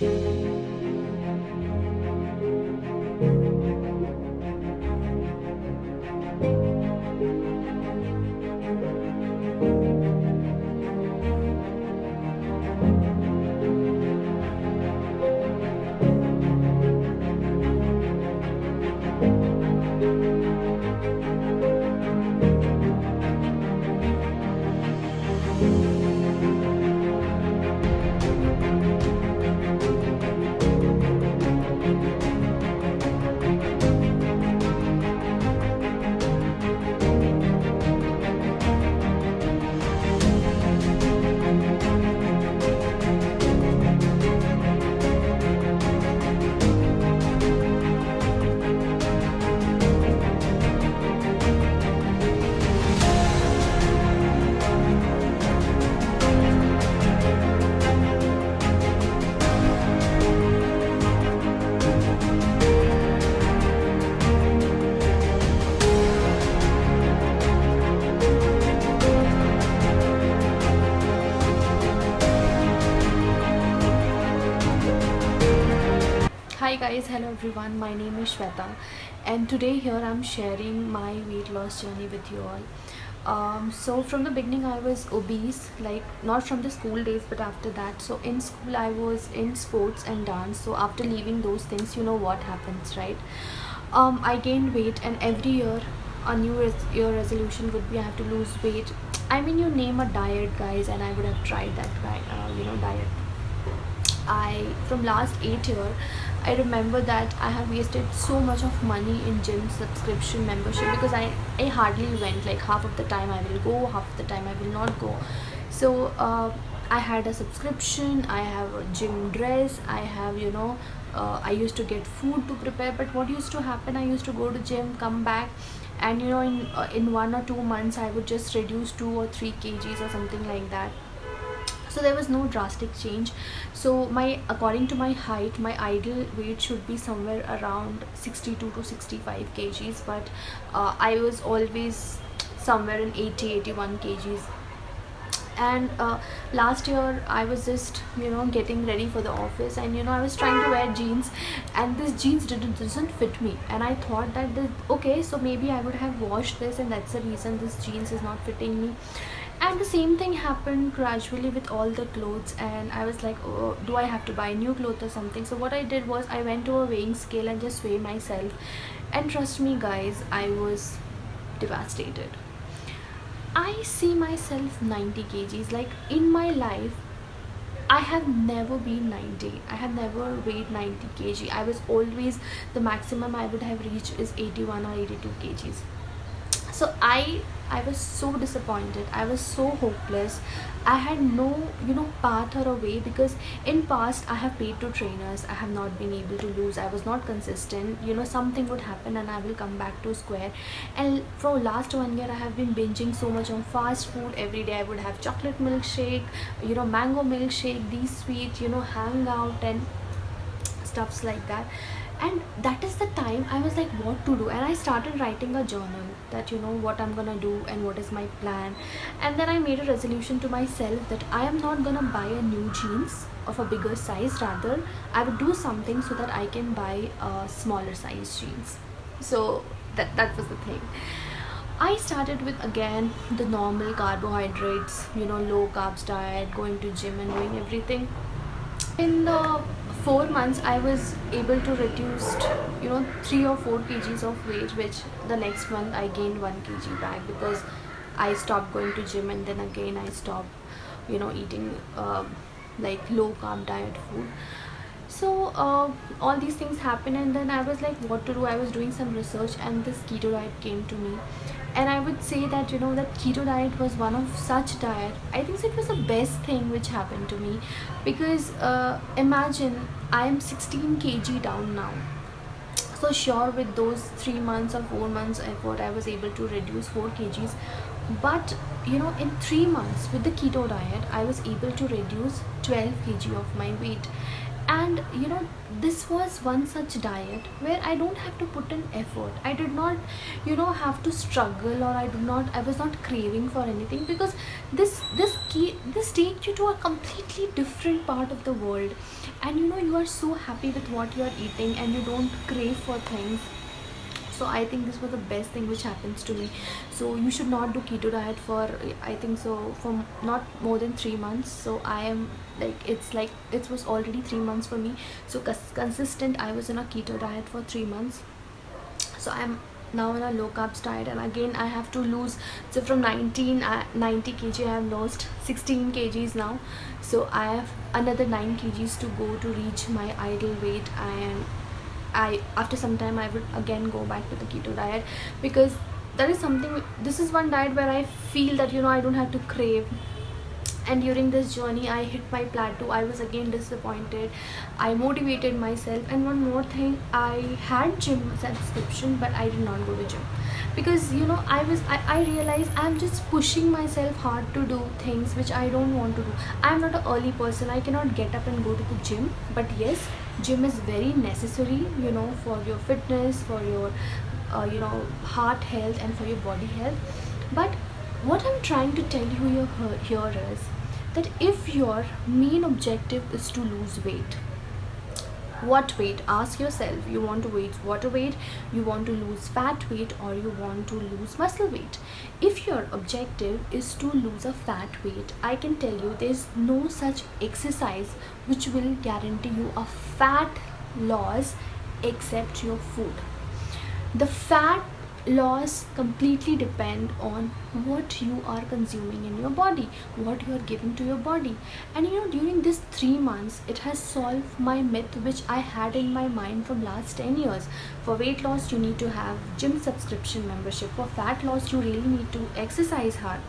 Hi guys, hello everyone. My name is Shweta, and today here I'm sharing my weight loss journey with you all. So from the beginning I was obese, like not from the school days but after that. So in school I was in sports and dance. So after leaving those things, you know what happens, right? I gained weight, and every year a year resolution would be I have to lose weight. I mean, you name a diet, guys, and I would have tried that diet. I from last 8 year I remember that I have wasted so much of money in gym subscription membership, because I hardly went. Like half of the time I will go, half of the time I will not go. So I had a subscription, I have a gym dress, I have, I used to get food to prepare. But what used to happen, I used to go to gym, come back, and in 1 or 2 months I would just reduce 2 or 3 kgs or something like that. So there was no drastic change. So my according to my height, my ideal weight should be somewhere around 62 to 65 kgs, but I was always somewhere in 80 81 kgs. And last year I was just getting ready for the office, and I was trying to wear jeans, and this jeans doesn't fit me, and I thought that okay, so maybe I would have washed this, and that's the reason this jeans is not fitting me. And the same thing happened gradually with all the clothes, and I was like, oh, do I have to buy new clothes or something? So what I did was I went to a weighing scale and just weighed myself, and trust me guys, I was devastated. I see myself 90 kgs. Like in my life I have never been 90. I have never weighed 90 kg. I was always, the maximum I would have reached is 81 or 82 kgs. So I was so disappointed, I was so hopeless. I had no path or a way, because in past I have paid to trainers, I have not been able to lose. I was not consistent. Something would happen and I will come back to square. And for last 1 year I have been binging so much on fast food. Every day I would have chocolate milkshake, mango milkshake, these sweets, hang out and stuffs like that. And that is the time I was like, what to do? And I started writing a journal that what I'm gonna do and what is my plan. And then I made a resolution to myself that I am not gonna buy a new jeans of a bigger size. Rather, I would do something so that I can buy a smaller size jeans. So that was the thing. I started with, again, the normal carbohydrates, low carbs diet, going to gym and doing everything. In the 4 months I was able to reduce 3 or 4 kgs of weight, which the next month I gained 1 kg back, because I stopped going to gym, and then again I stopped eating like low carb diet food. So all these things happen, and then I was like, what to do? I was doing some research, and this keto diet came to me. And I would say that that keto diet was one of such diet. I think it was the best thing which happened to me, because imagine I am 16 kg down now. So sure, with those 3 months or 4 months effort I was able to reduce 4 kgs. But in 3 months with the keto diet I was able to reduce 12 kg of my weight. And this was one such diet where I don't have to put in effort. I did not have to struggle, or I was not craving for anything, because this takes you to a completely different part of the world. and you are so happy with what you are eating and you don't crave for things. So I think this was the best thing which happens to me. So you should not do keto diet for, I think so, for not more than 3 months. So I am like it was already 3 months for me. So consistent I was in a keto diet for 3 months. So I'm now in a low carbs diet, and again I have to lose. So from 90 kg I have lost 16 kgs now. So I have another 9 kgs to go to reach my ideal weight. And after some time I would again go back to the keto diet, because that is something, this is one diet where I feel that I don't have to crave. And during this journey I hit my plateau. I was again disappointed. I motivated myself. And one more thing, I had gym subscription, but I did not go to gym, because I realized I'm just pushing myself hard to do things which I don't want to do. I'm not an early person, I cannot get up and go to the gym. But yes, gym is very necessary, for your fitness, for your heart health, and for your body health. But what I'm trying to tell you here is that if your main objective is to lose weight, what weight? Ask yourself. You want to lose water weight, you want to lose fat weight, or you want to lose muscle weight? If your objective is to lose a fat weight, I can tell you there's no such exercise which will guarantee you a fat loss except your food. The fat loss completely depend on what you are consuming in your body, what you are giving to your body. And during this 3 months, it has solved my myth which I had in my mind from last 10 years. For weight loss you need to have gym subscription membership. For fat loss you really need to exercise hard.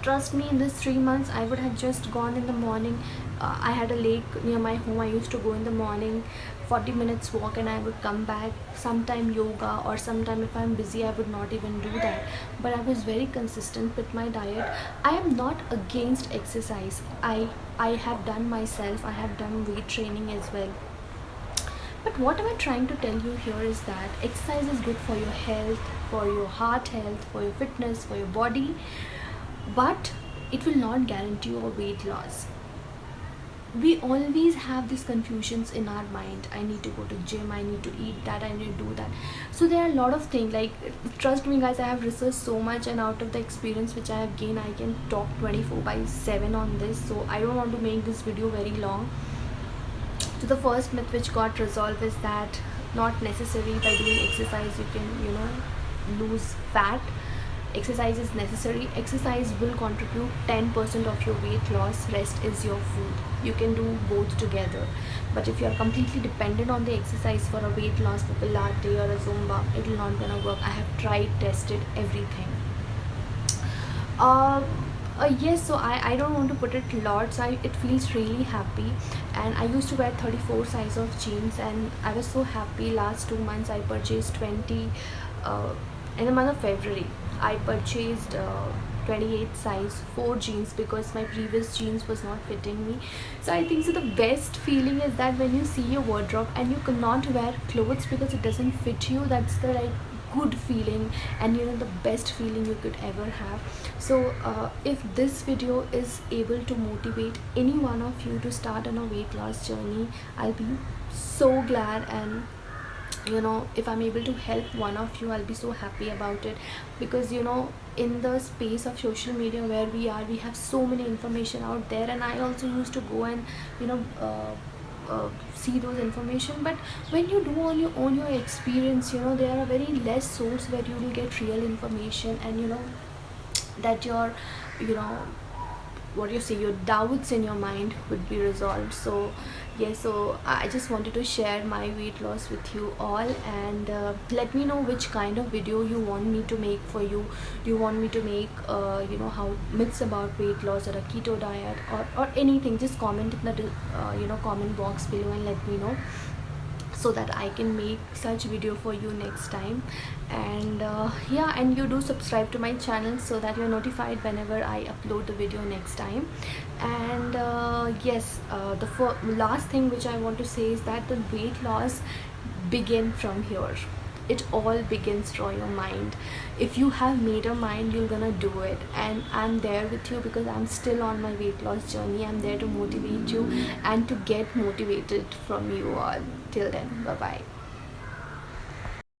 Trust me, in this 3 months I would have just gone in the morning. I had a lake near my home. I used to go in the morning, 40 minutes walk, and I would come back. Sometime yoga, or sometime if I'm busy I would not even do that. But I was very consistent with my diet. I am not against exercise. I have done myself. I have done weight training as well. But what am I trying to tell you here is that exercise is good for your health, for your heart health, for your fitness, for your body. But it will not guarantee your weight loss. We always have these confusions in our mind. I need to go to gym, I need to eat that, I need to do that. So there are a lot of things, like, trust me guys, I have researched so much, and out of the experience which I have gained, I can talk 24/7 on this. So I don't want to make this video very long. So the first myth which got resolved is that not necessary by doing exercise you can lose fat. Exercise is necessary. Exercise will contribute 10% of your weight loss. Rest is your food. You can do both together. But if you are completely dependent on the exercise for a weight loss, for Pilates or a Zumba, it will not gonna work. I have tried, tested everything. Yes, so I don't want to put it lots. It feels really happy. And I used to wear 34 size of jeans, and I was so happy. Last 2 months I purchased 20 in the month of February. I purchased 28 size 4 jeans, because my previous jeans was not fitting me. So I think so the best feeling is that when you see your wardrobe and you cannot wear clothes because it doesn't fit you, that's the good feeling, and the best feeling you could ever have. So if this video is able to motivate any one of you to start on a weight loss journey, I'll be so glad. And if I'm able to help one of you, I'll be so happy about it. Because in the space of social media where we have so many information out there, and I also used to go and see those information. But when you do on your own, your experience, there are very less source where you will get real information, and that your your doubts in your mind would be resolved. So yes, so I just wanted to share my weight loss with you all. And let me know which kind of video you want me to make for you. Do you want me to make how myths about weight loss, or a keto diet, or anything? Just comment in the comment box below and let me know, so that I can make such video for you next time. And yeah, and you do subscribe to my channel so that you're notified whenever I upload the video next time. And yes, the last thing which I want to say is that the weight loss begin from here. it all begins from your mind. If you have made a mind, you're gonna do it. And I'm there with you because I'm still on my weight loss journey. I'm there to motivate you and to get motivated from you all. Till then, bye bye.